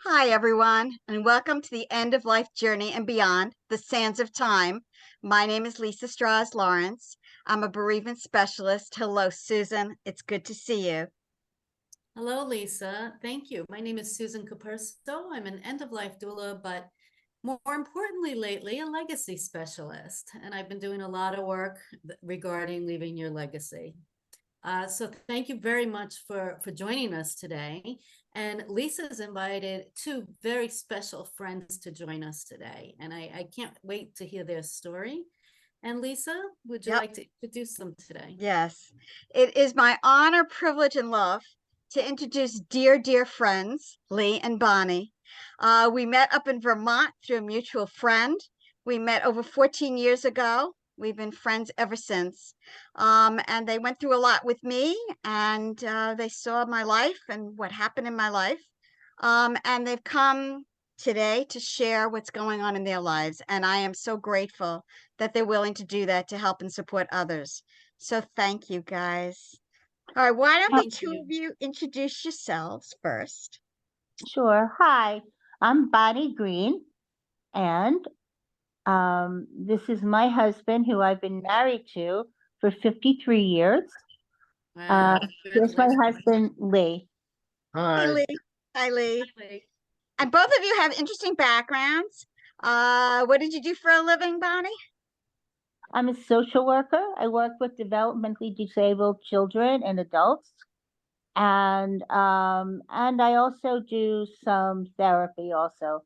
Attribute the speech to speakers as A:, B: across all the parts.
A: Hi, everyone, and welcome to the End of Life Journey and Beyond, the Sands of Time. My name is Lisa Strahs-Lorenc. I'm a bereavement specialist. Hello, Susan. It's good to see you.
B: Hello, Lisa. Thank you. My name is Susan Capurso. I'm an end-of-life doula, but more importantly lately, a legacy specialist. And I've been doing a lot of work regarding leaving your legacy. So thank you very much for joining us today. And Lisa's invited two very special friends to join us today. And I can't wait to hear their story. And Lisa, would you like to introduce them today?
A: Yes. It is my honor, privilege, and love to introduce dear friends, Lee and Bonnie. We met up in Vermont through a mutual friend. We met over 14 years ago. We've been friends ever since. And they went through a lot with me, and they saw my life and what happened in my life. And they've come today to share what's going on in their lives. And I am so grateful that they're willing to do that to help and support others. So thank you, guys. All right, why don't the two of you introduce yourselves first?
C: Sure. Hi, I'm Bonnie Green, and this is my husband, who I've been married to for 53 years.
B: Wow.
C: Here's my husband, Lee.
A: Hey,
D: Hi.
A: Lee. Hi, Lee. And both of you have interesting backgrounds. What did you do for a living, Bonnie?
C: I'm a social worker. I work with developmentally disabled children and adults, and I also do some therapy, also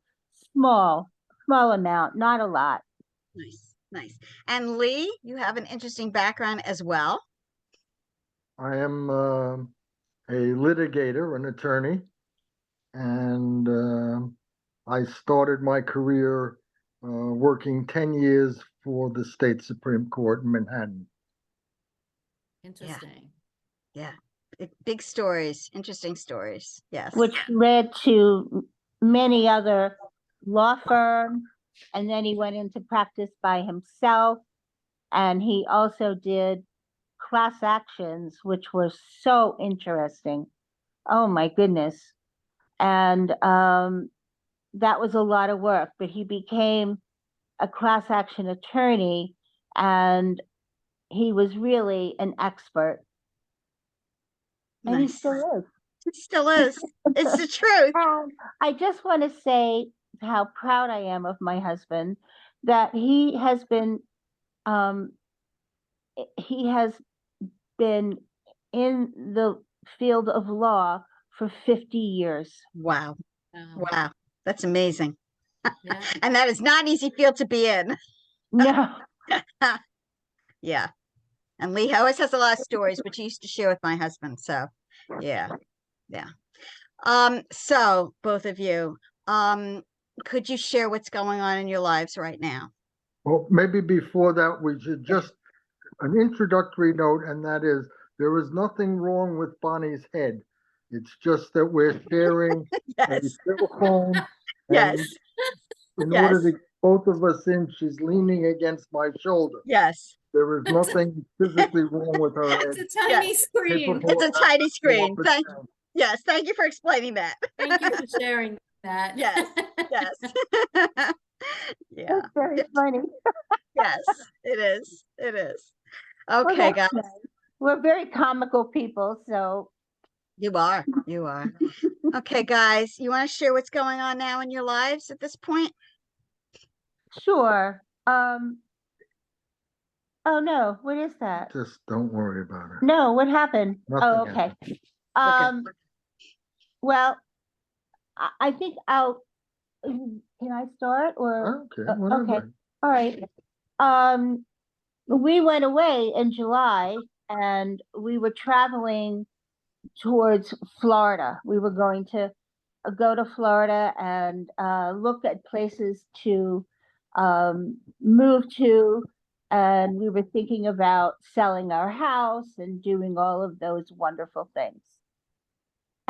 C: small amount, not a lot.
A: Nice. And Lee, you have an interesting background as well.
D: I am a litigator, an attorney, and I started my career working 10 years for the state Supreme Court in Manhattan.
B: Interesting.
A: Yeah. Big stories, interesting stories. Yes.
C: Which led to many other law firms. And then he went into practice by himself. And he also did class actions, which were so interesting. Oh my goodness. And that was a lot of work, but he became a class action attorney, and he was really an expert. And he still is.
A: He still is. It's the truth.
C: I just want to say how proud I am of my husband, that he has been in the field of law for 50 years.
A: Wow. That's amazing. Yeah. And that is not an easy field to be in.
C: No.
A: Yeah. And Lee always has a lot of stories, which he used to share with my husband. So yeah. So both of you, could you share what's going on in your lives right now?
D: Well, maybe before that, we should just an introductory note, and that is there is nothing wrong with Bonnie's head. It's just that we're sharing a cell phone.
A: Yes.
D: In order to get both of us in, she's leaning against my shoulder.
A: Yes.
D: There is nothing physically wrong with her head.
B: It's a tiny screen.
A: It's a tiny screen. Thank you for explaining that.
B: Thank you for sharing that.
A: Yes. Yeah.
C: It's very funny.
A: Yes, it is. It is. Okay, guys.
C: Nice. We're very comical people, so.
A: You are. Okay, guys, you want to share what's going on now in your lives at this point?
C: Sure. Oh no, what is that?
D: Just don't worry about it.
C: No, what happened?
D: Nothing
C: okay.
D: happened.
C: Well, I think can I start or?
D: Okay, whatever.
C: Okay. All right. We went away in July, and we were traveling towards Florida. We were going to go to Florida and look at places to move to, and we were thinking about selling our house and doing all of those wonderful things.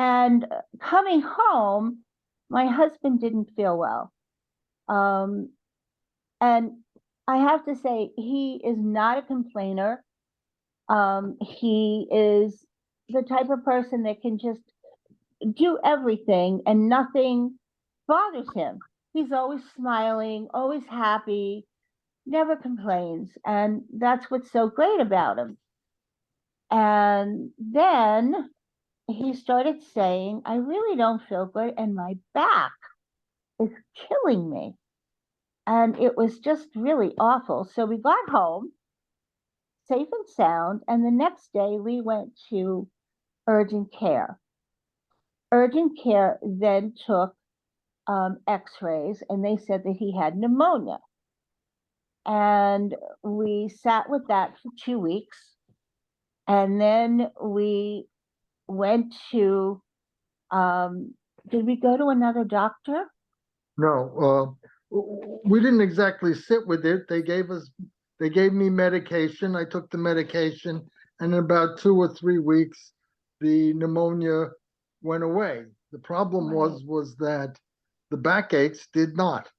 C: And coming home, my husband didn't feel well. And I have to say, he is not a complainer. He is the type of person that can just do everything, and nothing bothers him. He's always smiling, always happy, never complains. And that's what's so great about him. And then he started saying, I really don't feel good, and my back is killing me. And it was just really awful. So we got home safe and sound. And the next day we went to urgent care. Urgent care then took x-rays, and they said that he had pneumonia. And we sat with that for 2 weeks. And then we went to, did we go to another doctor?
D: No, we didn't exactly sit with it. They gave me medication. I took the medication, and in about 2 or 3 weeks, the pneumonia went away. The problem was that the backaches did not.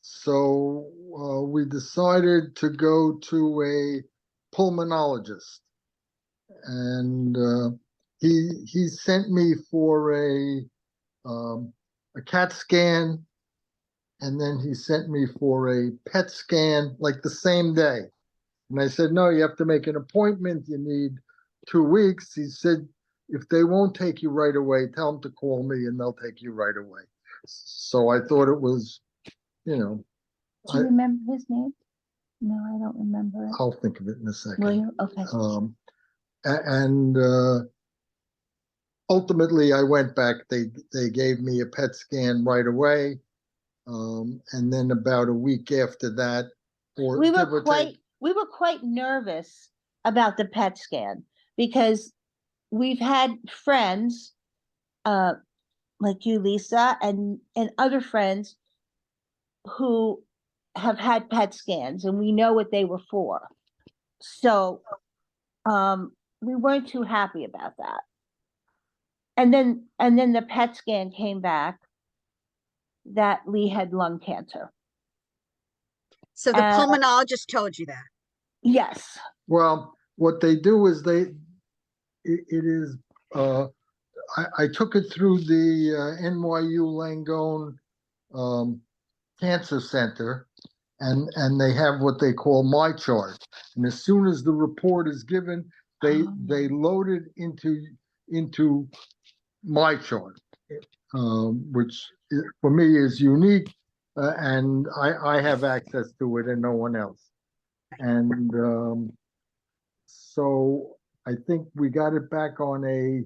D: So we decided to go to a pulmonologist, and he sent me for a CAT scan, and then he sent me for a PET scan like the same day. And I said, no, you have to make an appointment. You need 2 weeks. He said, if they won't take you right away, tell them to call me and they'll take you right away. So I thought it was, you know.
C: Do you remember his name? No, I don't remember it.
D: I'll think of it in a second.
C: Will you? Okay.
D: And ultimately, I went back. They gave me a PET scan right away. And then about a week after that,
C: we were quite nervous about the PET scan, because we've had friends like you, Lisa, and other friends who have had PET scans, and we know what they were for. So we weren't too happy about that. And then the PET scan came back that Lee had lung cancer.
A: So the pulmonologist told you that?
C: Yes.
D: Well, what they do is I took it through the NYU Langone Cancer Center, and they have what they call my chart. And as soon as the report is given, they load it into my chart, which for me is unique, and I have access to it and no one else. And so I think we got it back on a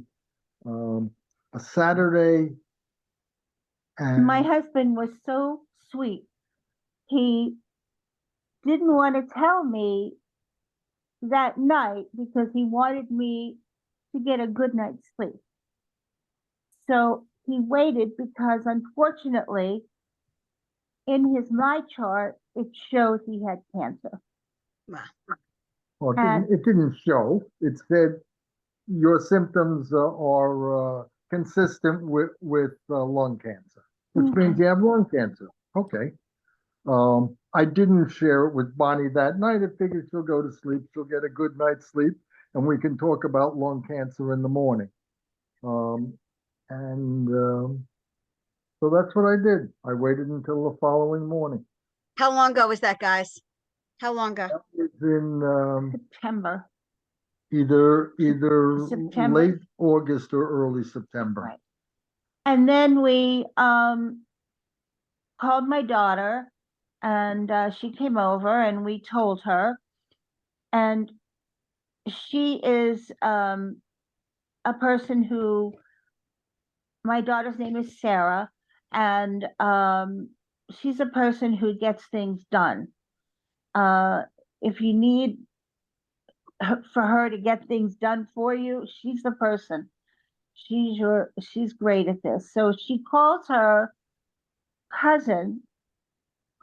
D: Saturday. And
C: my husband was so sweet. He didn't want to tell me that night because he wanted me to get a good night's sleep. So he waited, because unfortunately, in his my chart, it showed he had cancer.
A: Wow.
D: Well, it didn't show. It said your symptoms are consistent with lung cancer, which means you have lung cancer. Okay. I didn't share it with Bonnie that night. I figured she'll go to sleep. She'll get a good night's sleep, and we can talk about lung cancer in the morning. So that's what I did. I waited until the following morning.
A: How long ago was that, guys? How long ago?
D: That was in
C: September.
D: either
C: September.
D: late August or early September.
C: Right. And then we called my daughter, and she came over, and we told her. And she is a person who, my daughter's name is Sarah, and she's a person who gets things done. If you need for her to get things done for you, she's the person. She's great at this. So she calls her cousin,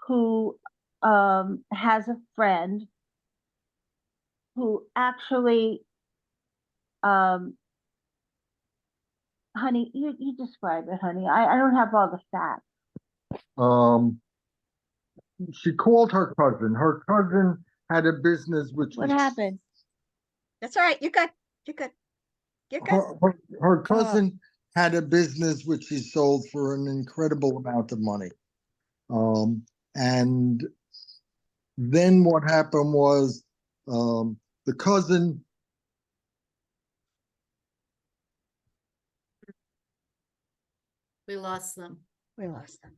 C: who has a friend who actually, honey, you describe it, honey. I don't have all the facts.
D: She called her cousin. Her cousin had a business which
C: What happened?
A: That's all right. You're good. You're good. You're good.
D: Her cousin had a business which he sold for an incredible amount of money. And then what happened was the cousin.
B: We lost them.
A: We lost them.